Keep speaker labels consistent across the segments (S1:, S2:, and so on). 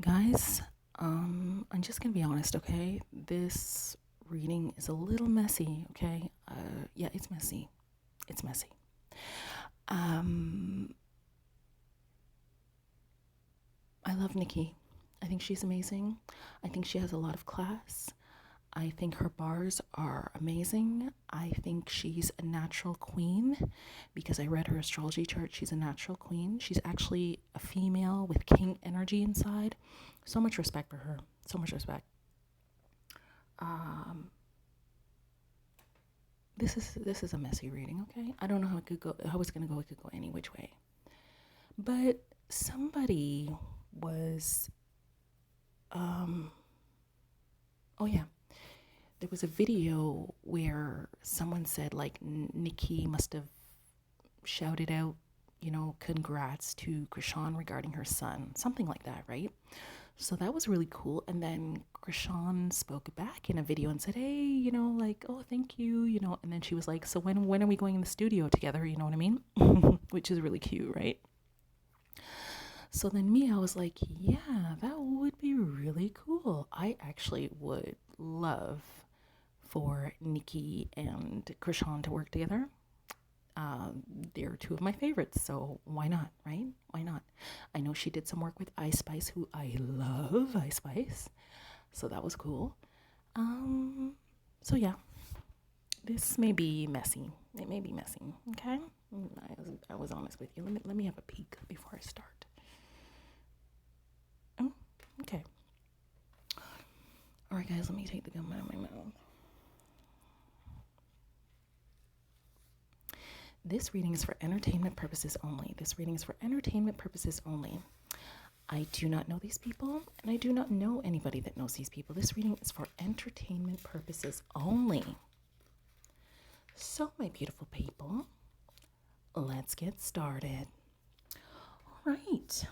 S1: Guys, I'm just gonna be honest, okay? This reading is a little messy, okay? Yeah, it's messy. It's messy. Um, I love Nikki. I think she's amazing. I think she has a lot of class. I think her bars are amazing. I think she's a natural queen because I read her astrology chart. She's a natural queen. She's actually a female with king energy inside. So much respect for her. So much respect. Um, this is a messy reading, okay? I don't know how it could go, how it's gonna go. It could go any which way. But somebody was, um, oh yeah, there was a video where someone said like Nikki must have shouted out, congrats to CRISEAN regarding her son, something like that, right? So that was really cool. And then CRISEAN spoke back in a video and said, hey, like, oh, thank you, and then she was like, so when are we going in the studio together? You know what I mean? Which is really cute, right? So then I was like, yeah, that would be really cool. I actually would love for Nikki and CRISEAN to work together. They're two of my favorites, so why not, right? Why not? I know she did some work with Ice Spice, who I love Ice Spice, so that was cool. So yeah, this may be messy. It may be messy, okay? I was honest with you. Let me have a peek before I start. Oh, okay. All right, guys, let me take the gum out of my mouth. This reading is for entertainment purposes only. This reading is for entertainment purposes only. I do not know these people, and I do not know anybody that knows these people. This reading is for entertainment purposes only. So, my beautiful people, let's get started. All right.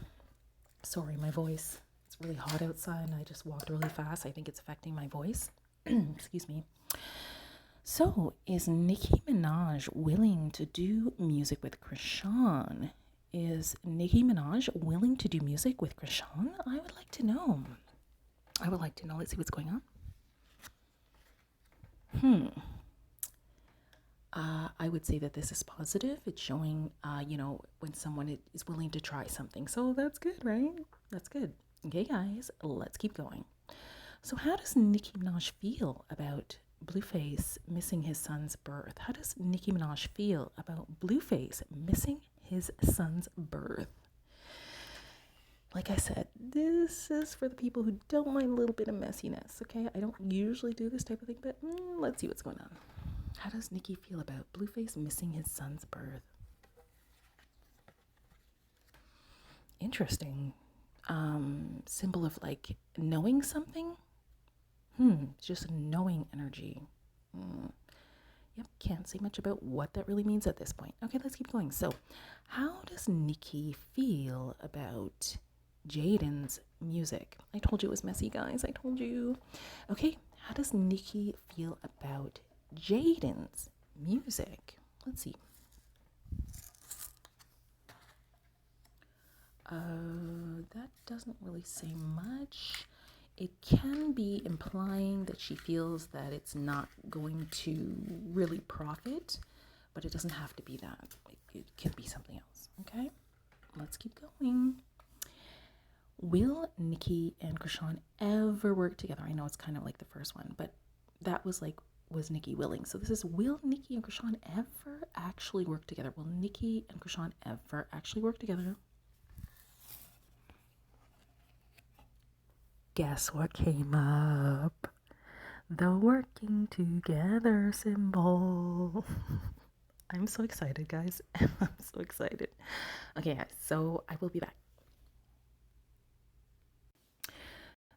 S1: Sorry, my voice. It's really hot outside, and I just walked really fast. I think it's affecting my voice. Excuse me. So, is Nikki Minaj willing to do music with CRISEAN? Is Nikki Minaj willing to do music with CRISEAN? I would like to know. Let's see what's going on. I would say that this is positive. It's showing, when someone is willing to try something. So that's good, right? That's good. Okay, guys, let's keep going. So how does Nikki Minaj feel about BLUEFACE missing his son's birth? How does Nikki Minaj feel about BLUEFACE missing his son's birth? Like I said, this is for the people who don't mind a little bit of messiness, okay? I don't usually do this type of thing, but let's see what's going on. How does Nikki feel about BLUEFACE missing his son's birth? Interesting. Symbol of like knowing something? Just knowing energy. Yep, can't say much about what that really means at this point. Okay, let's keep going. So, how does Nikki feel about Jaidyn's music? I told you it was messy, guys. I told you. Okay, how does Nikki feel about Jaidyn's music? Let's see. That doesn't really say much. It can be implying that she feels that it's not going to really profit, but it doesn't have to be that. It can be something else. Okay, let's keep going. Will Nikki and CRISEAN ever work together? I know it's kind of like the first one, but that was like, was Nikki willing? So this is, will Nikki and CRISEAN ever actually work together? Will Nikki and CRISEAN ever actually work together? Guess what came up? The working together symbol. I'm so excited, guys. I'm so excited. Okay, guys, so I will be back.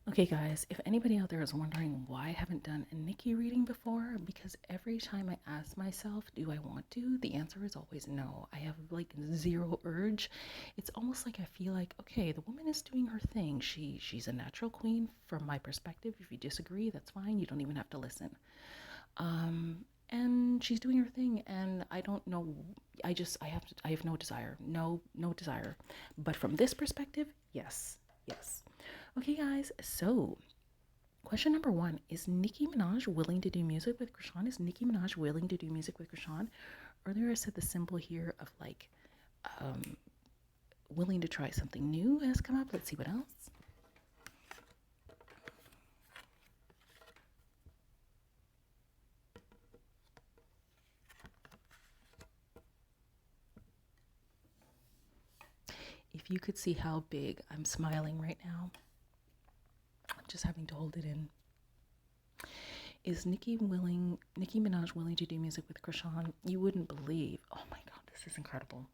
S1: Okay, guys, if anybody out there is wondering why I haven't done a Nikki reading before, because every time I ask myself, do I want to? The answer is always no. I have like zero urge. It's almost like I feel like, okay, the woman is doing her thing. She's a natural queen from my perspective. If you disagree, that's fine. You don't even have to listen. And she's doing her thing, and I don't know. I have no desire. No desire. But from this perspective, yes. Okay, guys, so question number 1, is Nicki Minaj willing to do music with CHRISEAN? Is Nicki Minaj willing to do music with CHRISEAN? Earlier I said the symbol here of like willing to try something new has come up. Let's see what else. If you could see how big I'm smiling right now, I'm just having to hold it in. Is Nicki Minaj willing to do music with CHRISEAN? You wouldn't believe. Oh my God, this is incredible.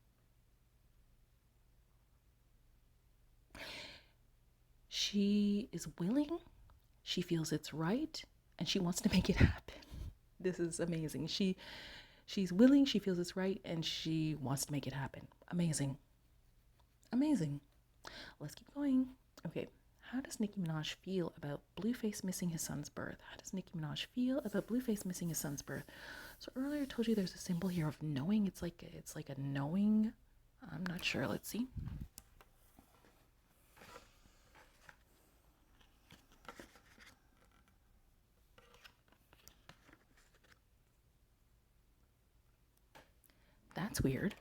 S1: She is willing, she feels it's right, and she wants to make it happen. This is amazing. She's willing, she feels it's right, and she wants to make it happen. Amazing. Amazing. Let's keep going. Okay. How does Nicki Minaj feel about BLUEFACE missing his son's birth? How does Nicki Minaj feel about BLUEFACE missing his son's birth? So earlier I told you there's a symbol here of knowing. It's like a knowing. I'm not sure. Let's see. That's weird.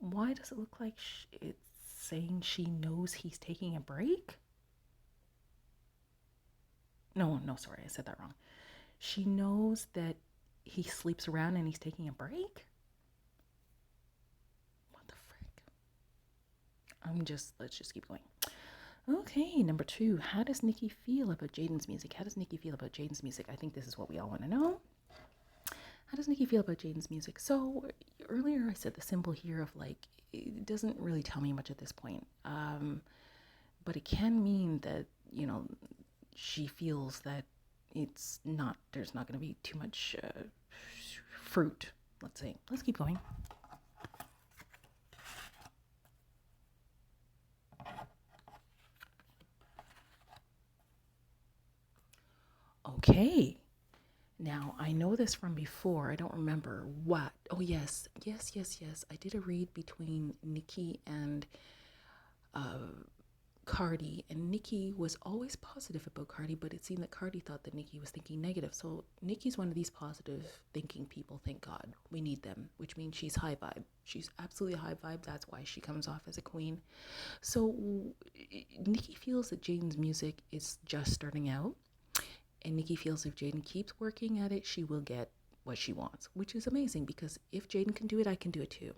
S1: Why does it look like it's saying she knows he's taking a break? No, sorry, I said that wrong. She knows that he sleeps around and he's taking a break? What the frick? Let's just keep going. Okay, number 2. How does Nikki feel about Jaidyn's music? How does Nikki feel about Jaidyn's music? I think this is what we all want to know. How does Nikki feel about Jaidyn's music? So earlier I said the symbol here of like, it doesn't really tell me much at this point. But it can mean that, you know, she feels that there's not going to be too much fruit, let's say. Let's keep going. Okay. Now, I know this from before. I don't remember what. Oh, yes. I did a read between Nikki and Cardi, and Nikki was always positive about Cardi, but it seemed that Cardi thought that Nikki was thinking negative. So Nikki's one of these positive thinking people. Thank God. We need them, which means she's high vibe. She's absolutely high vibe. That's why she comes off as a queen. So Nikki feels that Jaidyn's music is just starting out. And Nikki feels if Jaidyn keeps working at it, she will get what she wants, which is amazing because if Jaidyn can do it, I can do it too.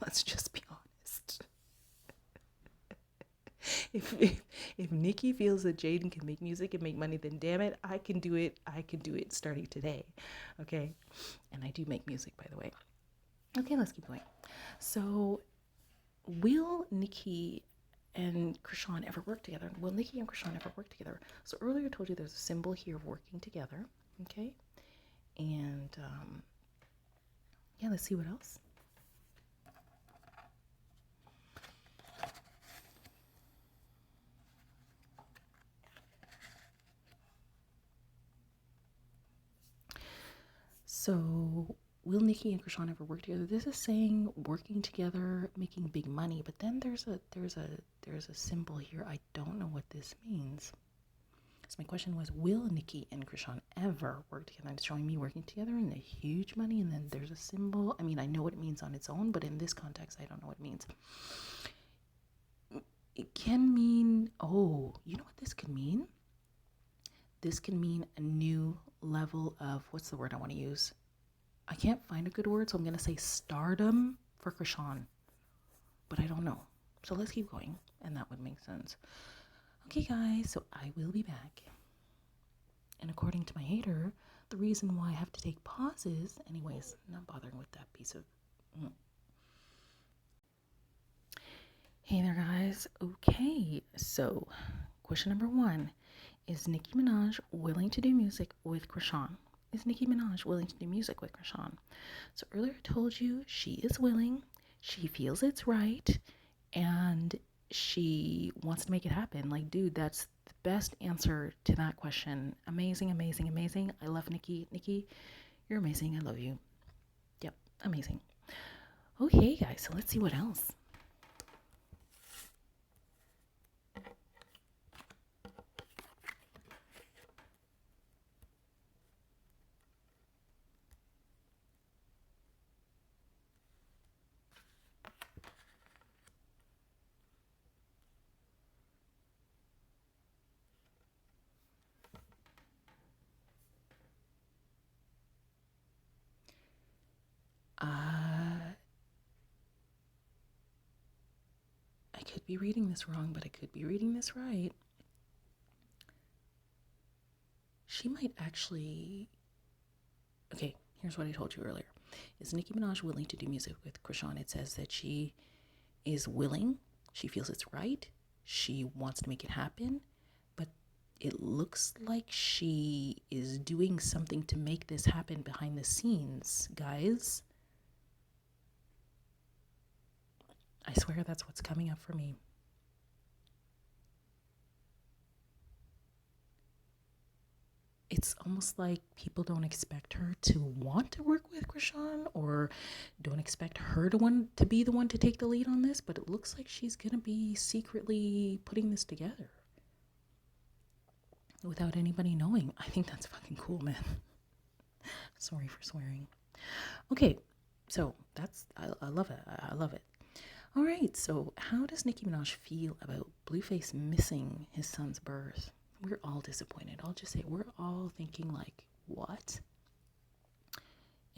S1: Let's just be honest. If Nikki feels that Jaidyn can make music and make money, then damn it, I can do it. I can do it starting today. Okay? And I do make music, by the way. Okay, let's keep going. So, will Nikki and CHRISEAN ever work together? Will Nikki and CHRISEAN ever work together? So earlier I told you there's a symbol here of working together, okay? And yeah, let's see what else. So will Nikki and CHRISEAN ever work together? This is saying working together, making big money, but then there's a symbol here. I don't know what this means. So my question was, will Nikki and CHRISEAN ever work together? It's showing me working together and the huge money, and then there's a symbol. I mean, I know what it means on its own, but in this context, I don't know what it means. It can mean, oh, you know what this could mean? This can mean a new level of, what's the word I want to use? I can't find a good word, so I'm going to say stardom for CHRISEAN. But I don't know. So let's keep going, and that would make sense. Okay, guys, so I will be back. And according to my hater, the reason why I have to take pauses, anyways, not bothering with that piece of... Hey there, guys. Okay, so question number 1. Is Nicki Minaj willing to do music with CHRISEAN? Is Nicki Minaj willing to do music with CHRISEAN? So earlier I told you she is willing, she feels it's right, and she wants to make it happen. Like, dude, that's the best answer to that question. Amazing, amazing, amazing. I love Nikki. Nikki, you're amazing. I love you. Yep, amazing. Okay, guys, so let's see what else. I could be reading this wrong, but I could be reading this right. She might actually... Okay, here's what I told you earlier. Is Nicki Minaj willing to do music with CHRISEAN? It says that she is willing. She feels it's right. She wants to make it happen. But it looks like she is doing something to make this happen behind the scenes, guys. I swear that's what's coming up for me. It's almost like people don't expect her to want to work with CHRISEAN, or don't expect her to be the one to take the lead on this, but it looks like she's gonna be secretly putting this together without anybody knowing. I think that's fucking cool, man. Sorry for swearing. Okay, so I love it. I love it. All right, so how does Nicki Minaj feel about BLUEFACE missing his son's birth? We're all disappointed. I'll just say we're all thinking like, what?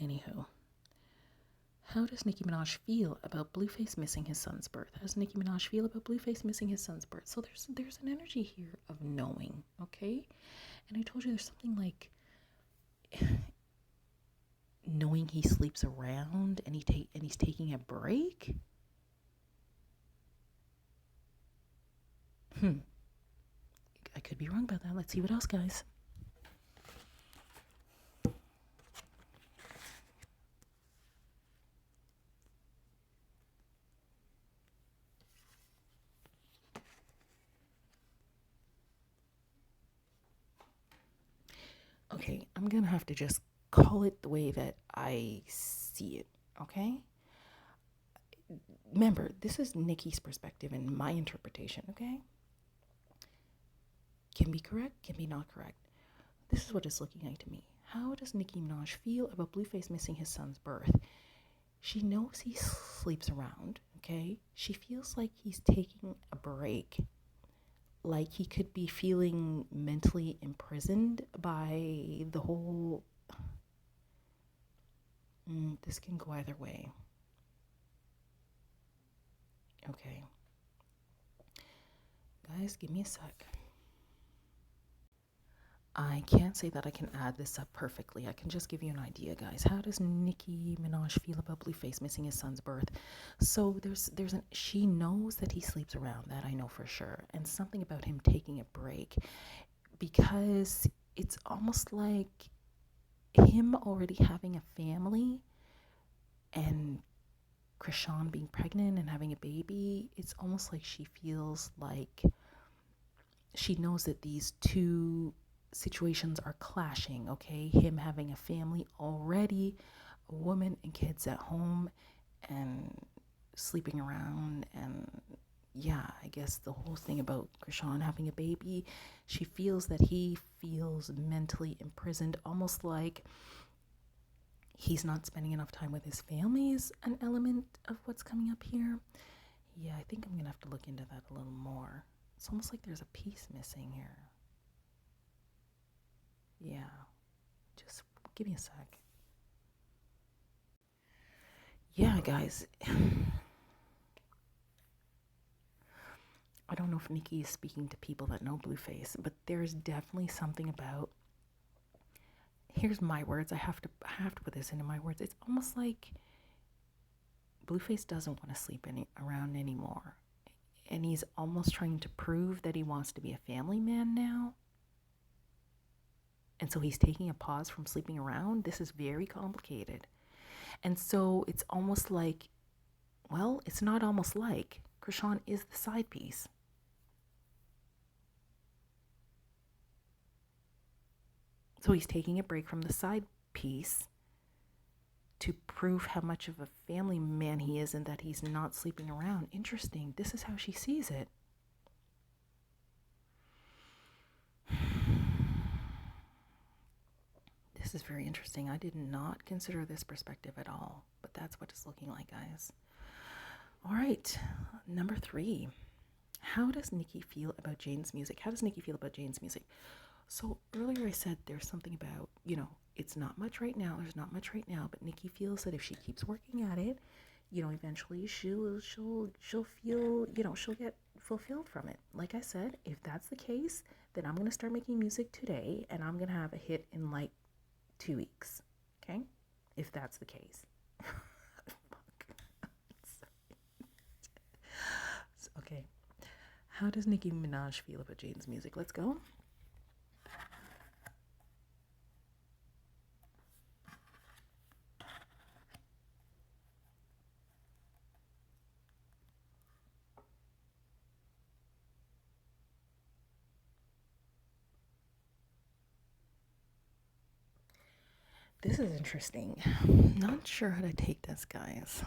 S1: Anywho, how does Nicki Minaj feel about BLUEFACE missing his son's birth? How does Nicki Minaj feel about BLUEFACE missing his son's birth? So there's an energy here of knowing, okay? And I told you there's something like knowing he sleeps around and he's taking a break. I could be wrong about that. Let's see what else, guys. Okay, I'm gonna have to just call it the way that I see it, okay? Remember, this is Nikki's perspective and my interpretation, okay? Can be correct, can be not correct. This is what it's looking like to me. How does Nicki Minaj feel about BLUEFACE missing his son's birth? She knows he sleeps around, okay? She feels like he's taking a break. Like he could be feeling mentally imprisoned by the whole... this can go either way. Okay. Guys, give me a sec. I can't say that I can add this up perfectly. I can just give you an idea, guys. How does Nicki Minaj feel about BLUEFACE missing his son's birth? So she knows that he sleeps around. That I know for sure. And something about him taking a break, because it's almost like him already having a family and CHRISEAN being pregnant and having a baby. It's almost like she feels like she knows that these two situations are clashing, okay? Him having a family already, a woman and kids at home, and sleeping around, and yeah, I guess the whole thing about CHRISEAN having a baby, she feels that he feels mentally imprisoned, almost like he's not spending enough time with his family is an element of what's coming up here. Yeah, I think I'm gonna have to look into that a little more. It's almost like there's a piece missing here. Yeah, just give me a sec. Yeah, guys. I don't know if Nikki is speaking to people that know BLUEFACE, but there's definitely something about... Here's my words. I have to put this into my words. It's almost like BLUEFACE doesn't want to sleep around anymore. And he's almost trying to prove that he wants to be a family man now. And so he's taking a pause from sleeping around. This is very complicated. And so it's almost like, well, it's not almost like CHRISEAN is the side piece. So he's taking a break from the side piece to prove how much of a family man he is and that he's not sleeping around. Interesting. This is how she sees it. This is very interesting. I did not consider this perspective at all, but that's what it's looking like, guys. All right, number 3. How does Nikki feel about Jaidyn's music? How does Nikki feel about Jaidyn's music? So earlier I said there's something about, it's not much right now. There's not much right now, but Nikki feels that if she keeps working at it, you know, eventually she'll feel, you know, she'll get fulfilled from it. Like I said, if that's the case, then I'm gonna start making music today, and I'm gonna have a hit in like 2 weeks. Okay, if that's the case. Okay, how does Nicki Minaj feel about Jaidyn's music? Let's go. This is interesting. Not sure how to take this, guys.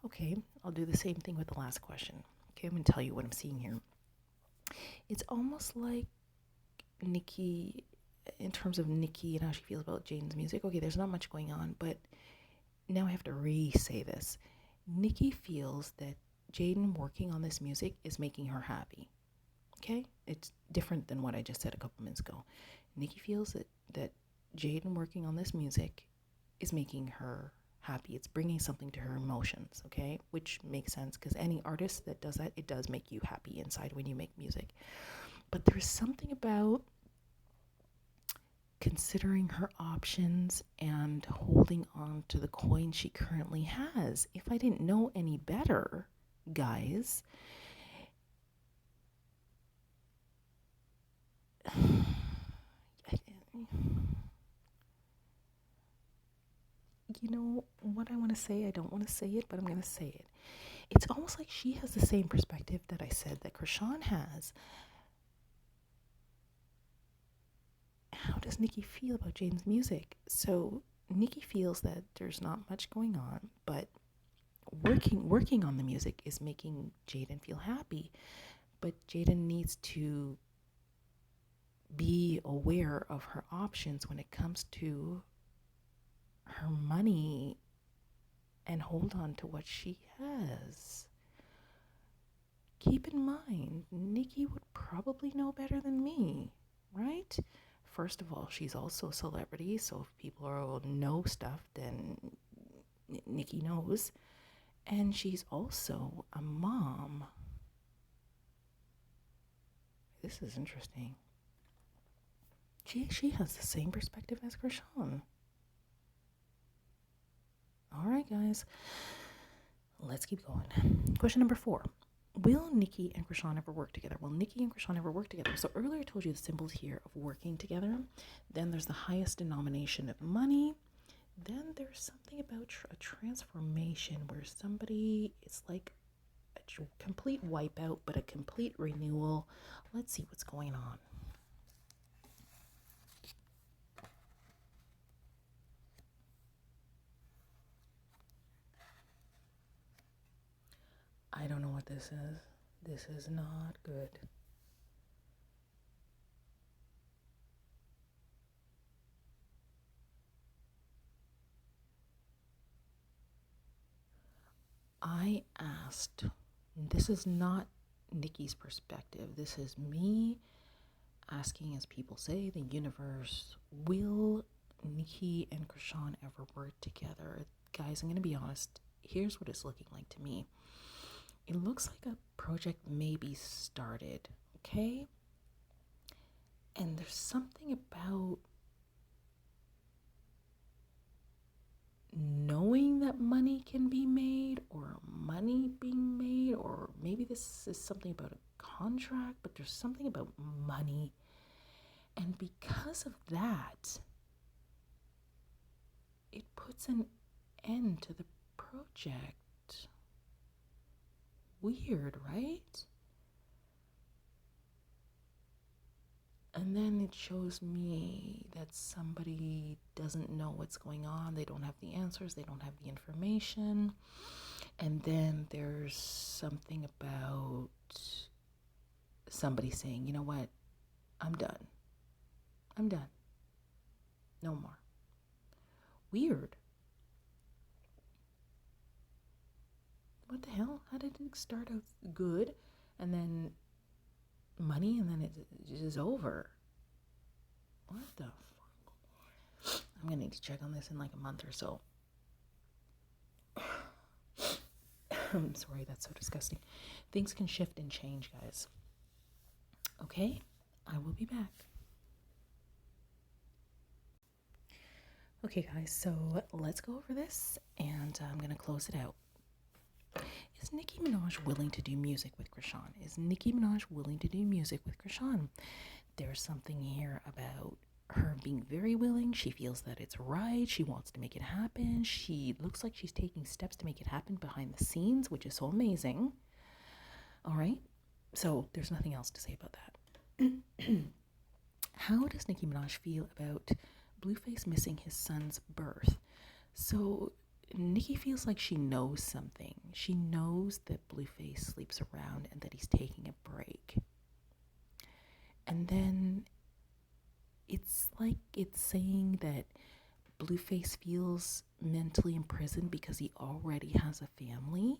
S1: Okay, I'll do the same thing with the last question. Okay, I'm going to tell you what I'm seeing here. It's almost like Nikki, in terms of Nikki and how she feels about Jaidyn's music. Okay, there's not much going on, but now I have to re-say this. Nikki feels that Jaidyn working on this music is making her happy. Okay, it's different than what I just said a couple minutes ago. Nikki feels that Jaidyn working on this music is making her happy. It's bringing something to her emotions, okay? Which makes sense because any artist that does that, it does make you happy inside when you make music. But there's something about considering her options and holding on to the coin she currently has. If I didn't know any better, guys, you know what I want to say? I don't want to say it, but I'm going to say it. It's almost like she has the same perspective that I said that CHRISEAN has. How does Nikki feel about Jaidyn's music? So Nikki feels that there's not much going on, but working on the music is making Jaidyn feel happy. But Jaidyn needs to be aware of her options when it comes to her money and hold on to what she has. Keep in mind, Nikki would probably know better than me, right? First of all, she's also a celebrity, so if people know stuff, then Nikki knows. And she's also a mom. This is interesting. She has the same perspective as CHRISEAN. All right, guys. Let's keep going. Question number 4. Will Nikki and CHRISEAN ever work together? Will Nikki and CHRISEAN ever work together? So earlier I told you the symbols here of working together. Then there's the highest denomination of money. Then there's something about a transformation where somebody is like a complete wipeout, but a complete renewal. Let's see what's going on. I don't know what this is. This is not good. I asked, this is not Nikki's perspective. This is me asking, as people say, the universe, will Nikki and CHRISEAN ever work together? Guys, I'm going to be honest. Here's what it's looking like to me. It looks like a project maybe started, okay? And there's something about knowing that money can be made, or money being made, or maybe this is something about a contract, but there's something about money. And because of that, it puts an end to the project. Weird, right? And then it shows me that somebody doesn't know what's going on. They don't have the answers. They don't have the information. And then there's something about somebody saying, you know what, I'm done. I'm done. No more. Weird. What the hell? How did it start out good and then money and then it is over? What the fuck? I'm gonna need to check on this in like a month or so. I'm sorry, that's so disgusting. Things can shift and change, guys. Okay, I will be back. Okay, guys, so let's go over this and I'm gonna close it out. Is Nikki Minaj willing to do music with CHRISEAN? Is Nikki Minaj willing to do music with CHRISEAN? There's something here about her being very willing. She feels that it's right. She wants to make it happen. She looks like she's taking steps to make it happen behind the scenes, which is so amazing. All right. So there's nothing else to say about that. How does Nikki Minaj feel about BLUEFACE missing his son's birth? So Nikki feels like she knows something. She knows that BLUEFACE sleeps around and that he's taking a break. And then it's like it's saying that BLUEFACE feels mentally imprisoned because he already has a family.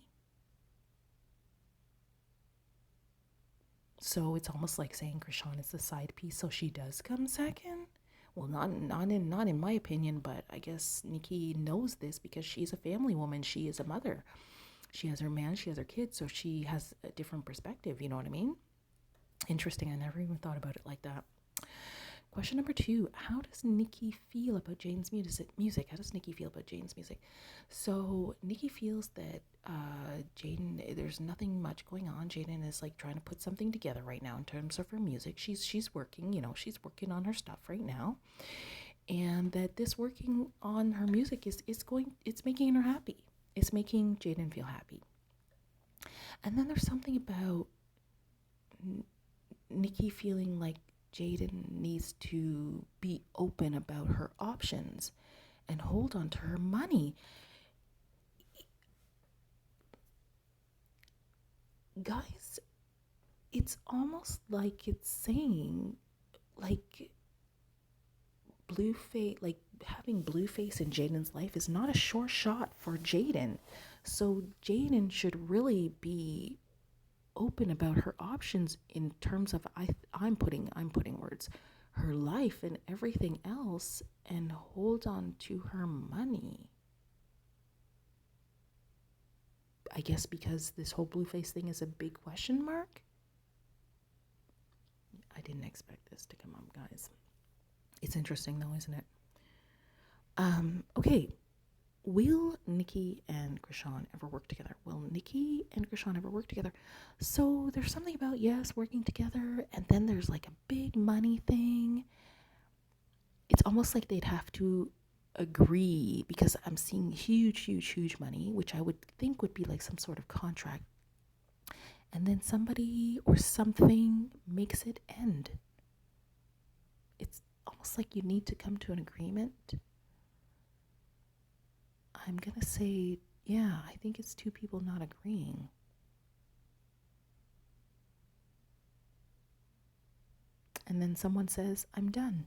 S1: So it's almost like saying CHRISEAN is the side piece, so she does come second. Well, not in my opinion, but I guess Nikki knows this because she's a family woman. She is a mother. She has her man, she has her kids, so she has a different perspective, you know what I mean? Interesting, I never even thought about it like that. Question number 2, how does Nikki feel about Jaidyn's music? How does Nikki feel about Jaidyn's music? So Nikki feels that Jaidyn, there's nothing much going on. Jaidyn is like trying to put something together right now in terms of her music. She's working, she's working on her stuff right now. And that this working on her music it's making her happy. It's making Jaidyn feel happy. And then there's something about Nikki feeling like Jaidyn needs to be open about her options and hold on to her money. Guys, it's almost like it's saying like BLUEFACE, like having BLUEFACE in Jaidyn's life is not a sure shot for Jaidyn. So Jaidyn should really be open about her options in terms of I'm putting words, her life and everything else, and hold on to her money. I guess because this whole BLUEFACE thing is a big question mark. I didn't expect this to come up, guys. It's interesting though, isn't it? Okay. Will Nikki and CHRISEAN ever work together? Will Nikki and CHRISEAN ever work together? So there's something about, yes, working together, and then there's like a big money thing. It's almost like they'd have to agree, because I'm seeing huge money, which I would think would be like some sort of contract. And then somebody or something makes it end. It's almost like you need to come to an agreement. I'm going to say, yeah, I think it's two people not agreeing. And then someone says, I'm done.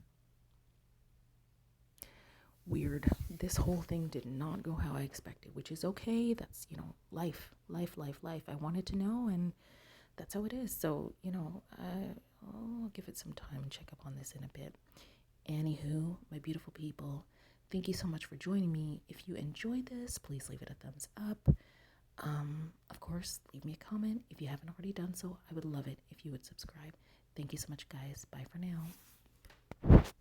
S1: Weird. This whole thing did not go how I expected, which is okay. That's, life. I wanted to know, and that's how it is. So, I'll give it some time and check up on this in a bit. Anywho, my beautiful people, thank you so much for joining me. If you enjoyed this, please leave it a thumbs up. Of course, leave me a comment. If you haven't already done so, I would love it if you would subscribe. Thank you so much, guys. Bye for now.